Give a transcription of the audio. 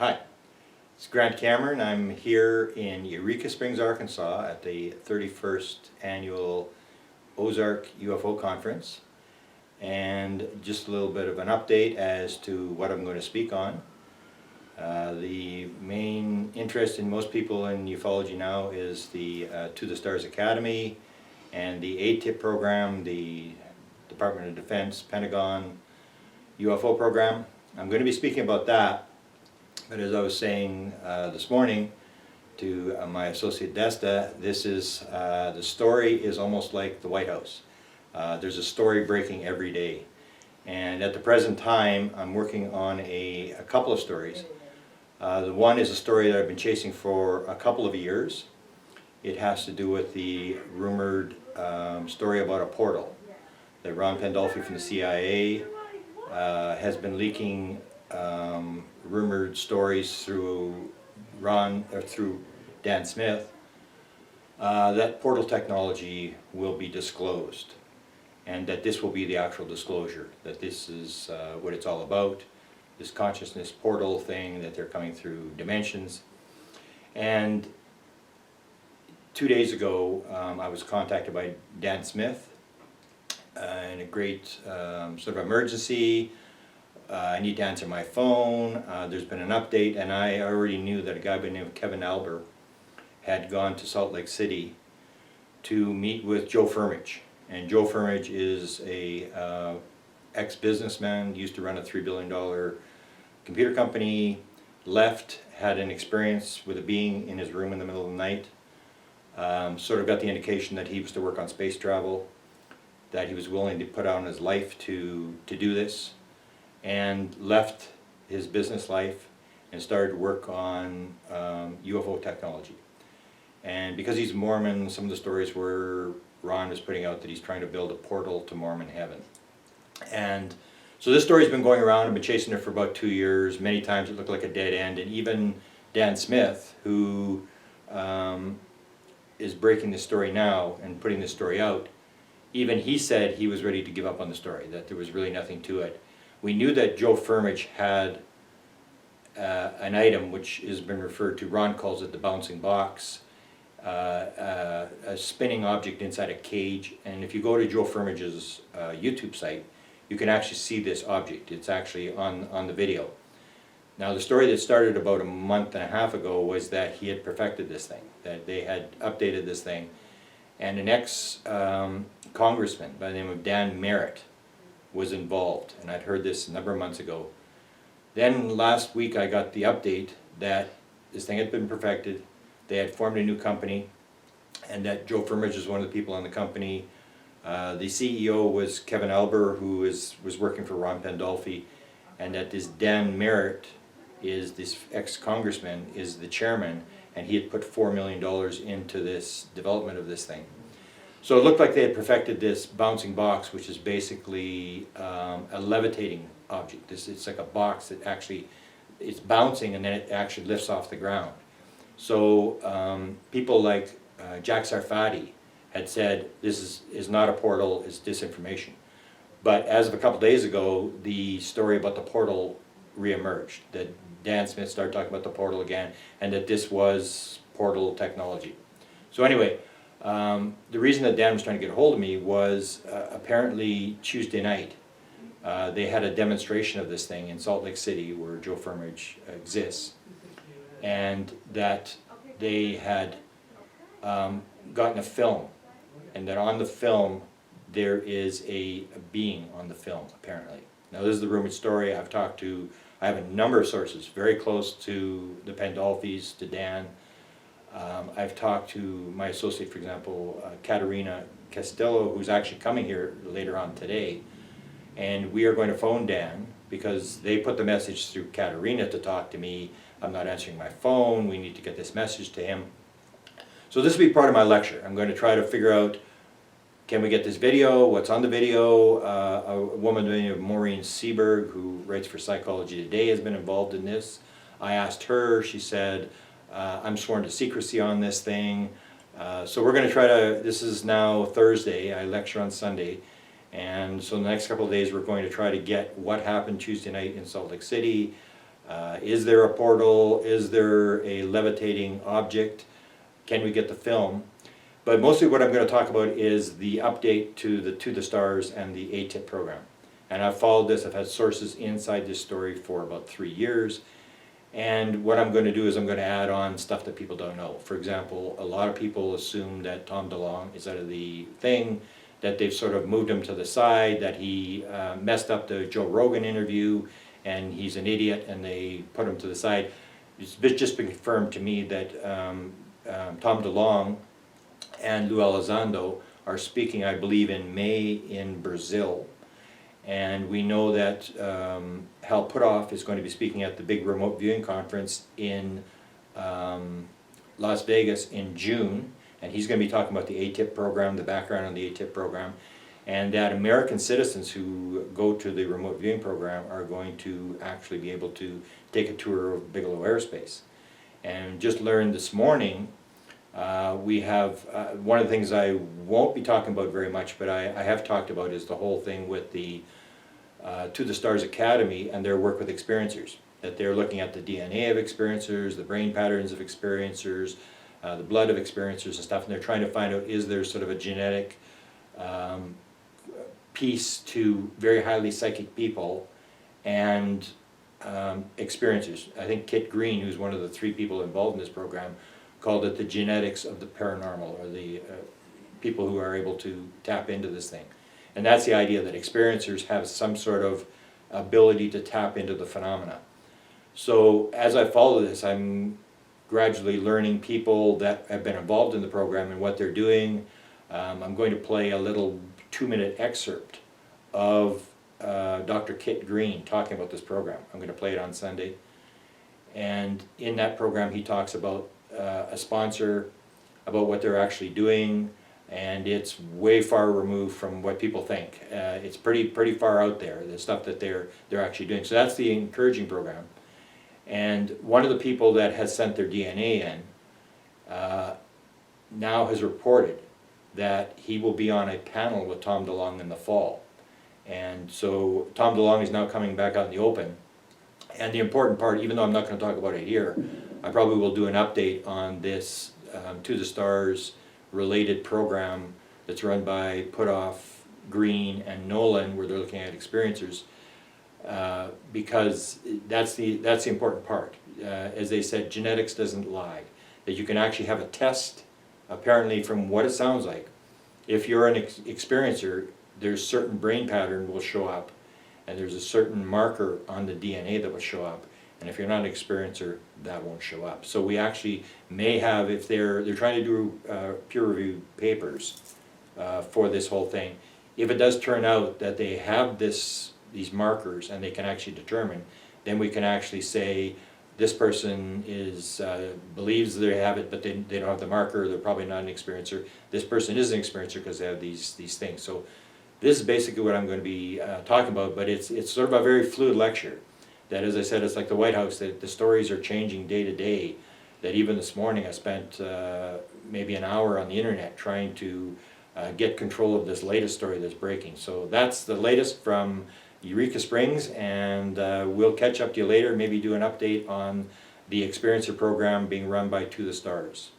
Hi, it's GrantCameron. I'm here in Eureka Springs, Arkansas at the 31st Annual Ozark UFO Conference. And just a little bit of an update as to what I'm going to speak on. The main interest in most people in ufology now is the To the Stars Academy and the ATIP program, the Department of Defense, Pentagon UFO program. I'm going to be speaking about that, but as I was saying this morning to my associate Desta, this is the story is almost like the Whitehouse. There's a story breaking every day, and at the present time I'm working on a couple of stories. The one is a story that I've been chasing for a couple of years. It has to do with the rumored story about a portal that Ron Pandolfi from the CIA has been leaking rumored stories through through Dan Smith that portal technology will be disclosed, and that this will be the actual disclosure, that this is what it's all about, this consciousness portal thing, that they're coming through dimensions. And 2 days ago I was contacted by Dan Smith in a great sort of emergency. I need to answer my phone. There's been an update, and I already knew that a guy by the name of Kevin Albert had gone to Salt Lake City to meet with Joe Firmage. And Joe Firmage is a ex-businessman, used to run a $3 billion computer company, left, had an experience with a being in his room in the middle of the night, sort of got the indication that he was to work on space travel, that he was willing to put on his life to do this, and left his business life and started work on UFO technology. And because he's Mormon, some of the stories were Ron was putting out that he's trying to build a portal to Mormon heaven. And so this story's been going around. I've been chasing it for about 2 years. Many times it looked like a dead end, and even Dan Smith, who is breaking this story now and putting this story out, even he said he was ready to give up on the story, that there was really nothing to it. We knew that Joe Firmage had an item which has been referred to, Ron calls it the bouncing box, a spinning object inside a cage. And if you go to Joe Firmage's YouTube site, you can actually see this object. It's actually on the video. Now the story that started about a month and a half ago was that he had perfected this thing, that they had updated this thing, and an ex-congressman by the name of Dan Merritt was involved, and I'd heard this a number of months ago. Then last week I got the update that this thing had been perfected, they had formed a new company, and that Joe Firmage is one of the people in the company. The CEO was Kevin Albert, who was working for Ron Pandolfi, and that this Dan Merritt, is this ex-congressman, is the chairman, and he had put $4 million into this development of this thing. So it looked like they had perfected this bouncing box, which is basically a levitating object. It's like a box that actually, it's bouncing and then it actually lifts off the ground. So people like Jack Sarfati had said this is not a portal, it's disinformation. But as of a couple days ago, the story about the portal reemerged, that Dan Smith started talking about the portal again, and that this was portal technology. So anyway, the reason that Dan was trying to get a hold of me was apparently Tuesday night they had a demonstration of this thing in Salt Lake City where Joe Firmage exists, and that they had gotten a film, and that on the film there is a being on the film, apparently. Now this is the rumored story. I have a number of sources very close to the Pandolfis, to Dan. I've talked to my associate, for example, Katerina Castillo, who's actually coming here later on today, and we are going to phone Dan because they put the message through Katerina to talk to me. I'm not answering my phone. We need to get this message to him. So this will be part of my lecture. I'm going to try to figure out, can we get this video, what's on the video. A woman by the name of Maureen Seberg, who writes for Psychology Today, has been involved in this. I asked her, she said, I'm sworn to secrecy on this thing. So we're going to try to, this is now Thursday, I lecture on Sunday, and so in the next couple of days we're going to try to get what happened Tuesday night in Salt Lake City, Is there a portal? Is there a levitating object? Can we get the film? But mostly what I'm going to talk about is the update to the Stars and the ATIP program. And I've followed this, I've had sources inside this story for about 3 years. And what I'm going to do is I'm going to add on stuff that people don't know. For example, a lot of people assume that Tom DeLonge is out of the thing, that they've sort of moved him to the side, that he messed up the Joe Rogan interview and he's an idiot and they put him to the side. It's just been confirmed to me that Tom DeLonge and Lou Elizondo are speaking, I believe, in May in Brazil. And we know that Hal Puthoff is going to be speaking at the big remote viewing conference in Las Vegas in June. And he's going to be talking about the ATIP program, the background on the ATIP program. And that American citizens who go to the remote viewing program are going to actually be able to take a tour of Bigelow Airspace. And just learned this morning, we have, one of the things I won't be talking about very much, but I have talked about is the whole thing with the To the Stars Academy and their work with experiencers. That they're looking at the DNA of experiencers, the brain patterns of experiencers, the blood of experiencers and stuff, and they're trying to find out, is there sort of a genetic piece to very highly psychic people and experiencers. I think Kit Green, who's one of the 3 people involved in this program, called it the genetics of the paranormal, or the people who are able to tap into this thing. And that's the idea, that experiencers have some sort of ability to tap into the phenomena. So as I follow this, I'm gradually learning people that have been involved in the program and what they're doing. I'm going to play a little 2-minute excerpt of Dr. Kit Green talking about this program. I'm going to play it on Sunday. And in that program he talks about a sponsor, about what they're actually doing, and it's way far removed from what people think. It's pretty far out there, the stuff that they're actually doing. So that's the encouraging program. And one of the people that has sent their DNA in now has reported that he will be on a panel with Tom DeLonge in the fall. And so Tom DeLonge is now coming back out in the open. And the important part, even though I'm not going to talk about it here, I probably will do an update on this To the Stars related program that's run by Puthoff, Green, and Nolan, where they're looking at experiencers, because that's the important part. As they said, genetics doesn't lie. That you can actually have a test, apparently from what it sounds like. If you're an experiencer, there's certain brain pattern will show up, and there's a certain marker on the DNA that will show up. And if you're not an experiencer, that won't show up. So we actually may have, if they're trying to do peer-reviewed papers for this whole thing, if it does turn out that they have these markers and they can actually determine, then we can actually say this person believes they have it, but they don't have the marker. They're probably not an experiencer. This person is an experiencer because they have these things. So this is basically what I'm going to be talking about, but it's sort of a very fluid lecture. That, as I said, it's like the White House, that the stories are changing day to day. That even this morning I spent maybe an hour on the internet trying to get control of this latest story that's breaking. So that's the latest from Eureka Springs, and we'll catch up to you later, maybe do an update on the Experiencer program being run by To the Stars.